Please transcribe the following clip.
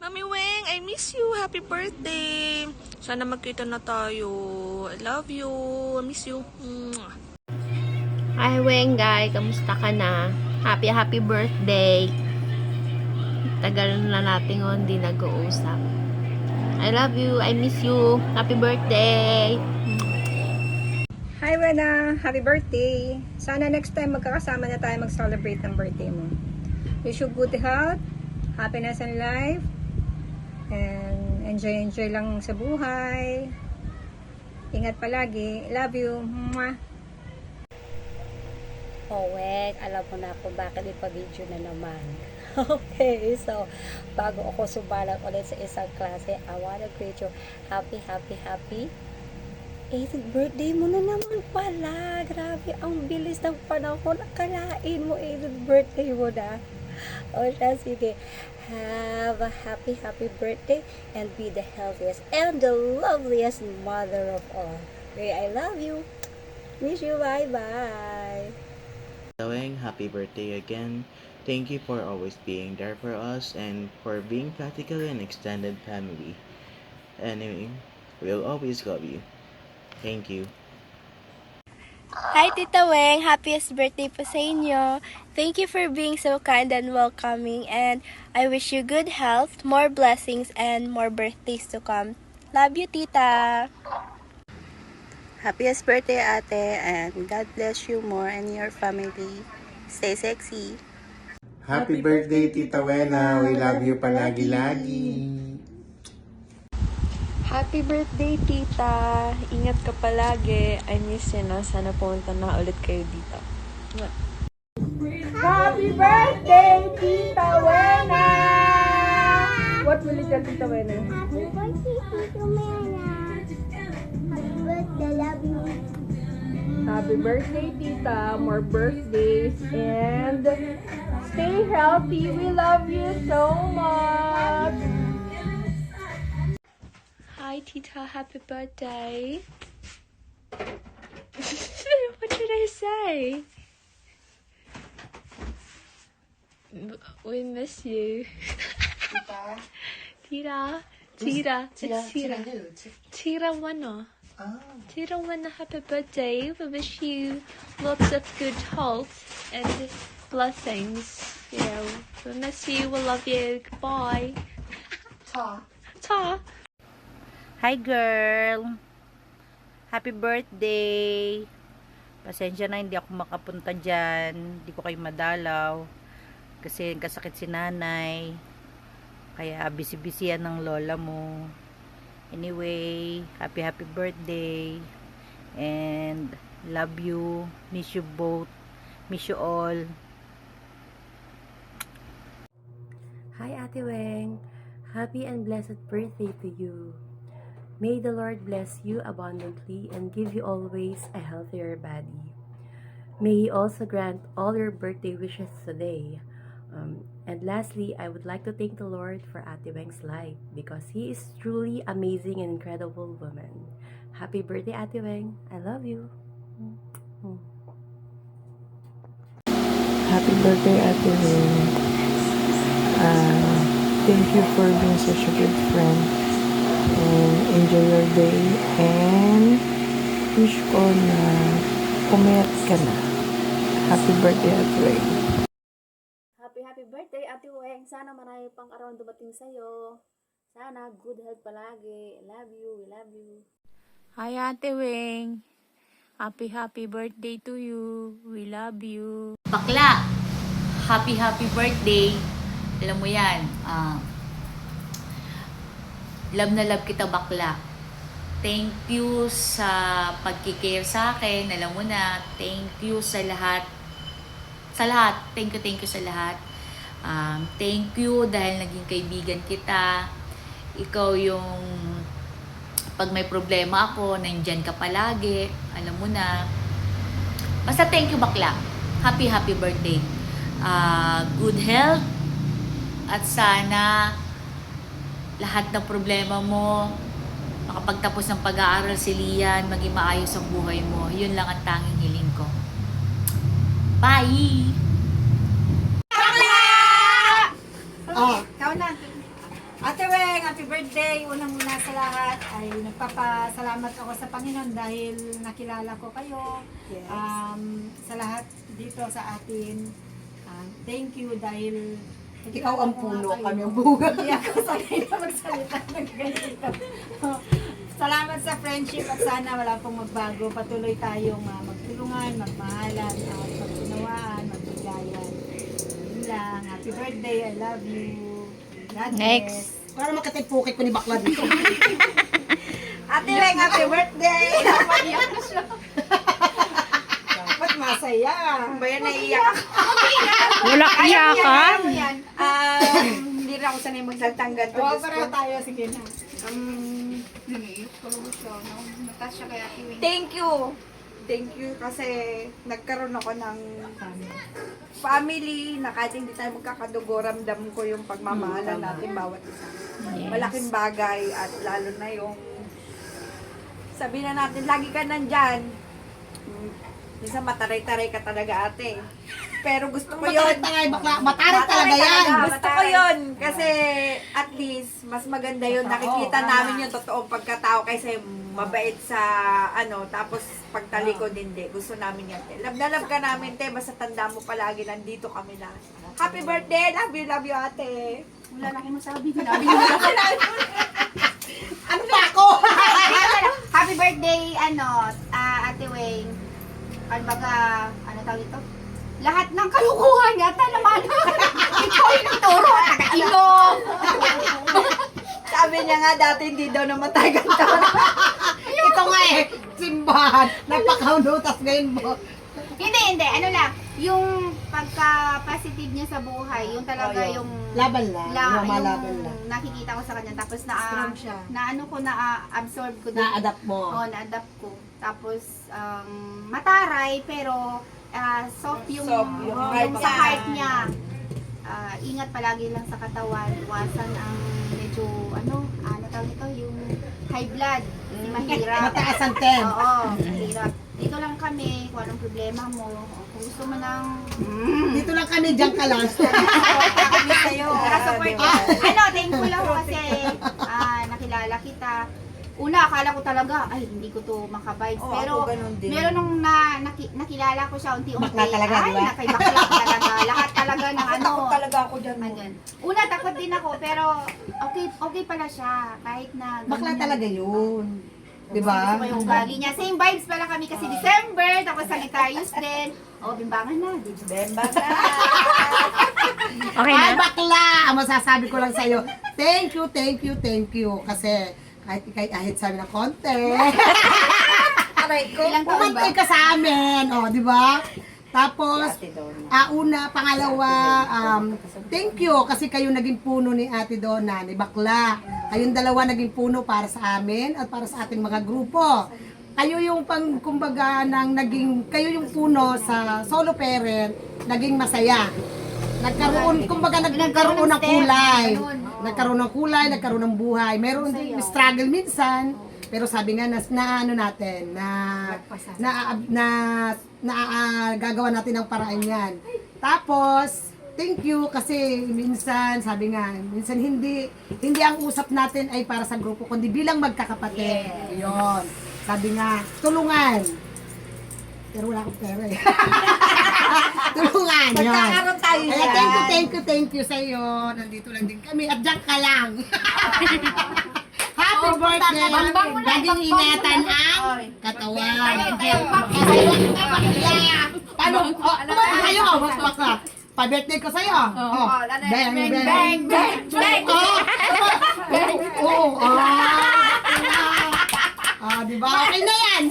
Mami Weng, I miss you. Happy birthday. Sana magkita na tayo. I love you. I miss you. Mwah. Hi Wengay, kamusta ka na? Happy birthday. Tagal na natin hindi nag-uusap. I love you, I miss you. Happy birthday. Hi Wena, happy birthday. Sana next time magkakasama na tayo mag-celebrate ng birthday mo. Wish you good health, happiness in life, and enjoy lang sa buhay. Ingat palagi. Love you. Mwah. Oh, Weng, alam mo na kung bakit ipa-video na naman. Okay, so, bago ako subalang ulit sa isang klase, I wanna greet you happy 8th birthday mo na naman pala. Grabe, ang bilis ng panahon. Akalain mo 8th birthday mo na. O siya, sige. Have a happy birthday and be the healthiest and the loveliest mother of all. Okay, I love you. Miss you. Bye-bye. Weng, happy birthday again. Thank you for always being there for us and for being practically an extended family. Anyway, we'll always love you. Thank you. Hi Tita Weng, happiest birthday po sa inyo. Thank you for being so kind and welcoming, and I wish you good health, more blessings, and more birthdays to come. Love you, Tita. Happiest birthday, ate, and God bless you more and your family. Stay sexy. Happy birthday, Tita Wena. We love you palagi-lagi. Happy birthday, tita. Ingat ka palagi. I miss you na. Sana pumunta na ulit kayo dito. Happy birthday, Tita Wena! What will you tell Tita Wena? Happy birthday, Tita Wena. Happy birthday, love you. Happy birthday, Tita. More birthdays and stay healthy. We love you so much. Hi, Tita. Happy birthday. What did I say? We miss you. Tita. It's Tita. Tita Wena. Tita Wena, happy birthday. We wish you lots of good health and blessings. You know, we miss you. We love you. Goodbye. Ta. Hi girl. Happy birthday. Pasensya na hindi ako makapunta dyan. Hindi ko kayo madalaw. Kasi kasakit si nanay. Kaya busy-busy yan ng lola mo. Anyway, happy birthday. And love you. Miss you both. Miss you all. Hi Ate Weng. Happy and blessed birthday to you. May the Lord bless you abundantly and give you always a healthier body. May He also grant all your birthday wishes today. And lastly, I would like to thank the Lord for Ate Weng's life because He is truly amazing and incredible woman. Happy birthday, Ate Weng. I love you. Happy birthday, Ate Weng. Thank you for being such a good friend. And enjoy your day. And wish ko na pumayat ka na. Happy birthday, Ate Weng. Happy birthday, Ate Weng. Sana marami pang araw dumating sa'yo. Sana good health palagi. Love you. We love you. Hi Ate Weng. Happy birthday to you. We love you. Bakla, happy birthday. Alam mo yan, love na love kita bakla. Thank you sa pagkikare sa akin. Alam mo na, thank you sa lahat. Thank you sa lahat. Thank you dahil naging kaibigan kita. Ikaw yung pag may problema ako, nandyan ka palagi. Alam mo na. Basta thank you bakla. Happy birthday. Good health. At sana lahat ng problema mo, makapagtapos ng pag-aaral si Lian, maging maayos ang buhay mo. Yun lang ang tanging hiling ko. Bye! Oh, ikaw na. Ate Weng, happy birthday! Unang-una sa lahat ay nagpapasalamat ako sa Panginoon dahil nakilala ko kayo. Yes. Sa lahat dito sa atin, thank you dahil Ikaw ang puno, kayo. kami ang bunga. Hindi ako sanay na magsalita ng ganito. Salamat sa friendship at sana wala pong magbago. Patuloy tayong magtulungan, magmahalan, at magtunawaan, magbigayan. Yun lang. Happy birthday, I love you. God bless. Para makatipukit ko ni bakla dito. Ate Weng, happy birthday! Dapat masaya. Bayan naiiyak ako. Wala iyakan. Hindi na ako sanay magsaltanggan. Oo, para tayo. Sige na. Thank you. Thank you kasi nagkaroon ako ng family na kahit hindi tayo magkakadugo, ramdam ko yung pagmamahalan natin bawat isa. Malaking bagay at lalo na yung sabihin na natin, lagi ka nandyan. Minsan mataray-taray ka talaga ate. Pero gusto ko yun. Mataray talaga yan. Gusto ko yun. Kasi at least, mas maganda yun. Nakikita namin yung totoong pagkatao kaysa yung mabait sa tapos pagtalikod hindi. Gusto namin yan. Love na love ka namin, te. Basta tanda mo palagi, nandito kami na. Happy birthday! Love you, ate. Wala na akong masabi. Ano pa ako? Happy birthday, Ate Weng. Ano tawag ito? Lahat ng kalukuhan yata naman. Ikaw yung nagturo, taga-ilong. Sabi niya nga dati hindi daw namatay ganito. Ito nga simbahan. Nagpakaunutas ngayon mo. Hindi. Ano lang, yung pagka-positive niya sa buhay, yung talaga yung Laban lang. Lumalaban yung lang. nakikita ko sa kanya. Tapos na-absorb ko. Na-adapt mo. Oo, na-adapt ko. Tapos, mataray, pero soft yung sa heart niya. Ingat palagi lang sa katawan. Iwasan ang medyo, ano tawag ito, yung high blood. Kasi mahirap. Mataas ang temp. Oo, mahirap. Dito lang kami, kung anong problema mo. Kung gusto mo ng... Dito lang kami, diyan ka lang. Kami sa'yo. Thankful ako kasi nakilala kita. Una, akala ko talaga, ay, hindi ko to makabay. Pero, meron nung nakilala ko siya unti-unti. Bakla talaga, di ba? Bakla talaga. Lahat talaga ng Takot talaga ako dyan. Una, takot din ako, pero okay pala siya. Kahit na... Bakla talaga yun. Diba? Gusto ko yung ugali niya. Same vibes pala kami kasi December, tapos Sagittarius din. Bimbangan na. Bimbangan na. Okay na? Ay, bakla! Ang masasabi ko lang sa'yo, thank you. Kasi, kahit sabi ng konti. Pumantay ka sa amin. Di ba? Tapos, una, pangalawa, thank you kasi kayo naging puno ni Ate Donna, ni Bakla. Kayong dalawa naging puno para sa amin at para sa ating mga grupo. Kayo yung kayo yung puno sa solo parent, naging masaya. Nagkaroon ng kulay. Nagkaroon ng buhay. Meron din struggle minsan, pero sabi nga gagawa natin ng paraan yan. Tapos, thank you kasi minsan hindi ang usap natin ay para sa grupo kundi bilang magkakapatid. Yun. Sabi nga, tulungan. Pero wala akong pera eh. Tulungan, yun. Magkakaroon tayo Kaya yan. thank you sa'yo. Nandito lang din kami. At dyan ka lang. Happy birthday! Laging ingatan ang katawan. Paano? Kayo, baka. Pa-birthday ko sa'yo. Bang, bang, bang, bang. Oo. Diba? Okay na yan.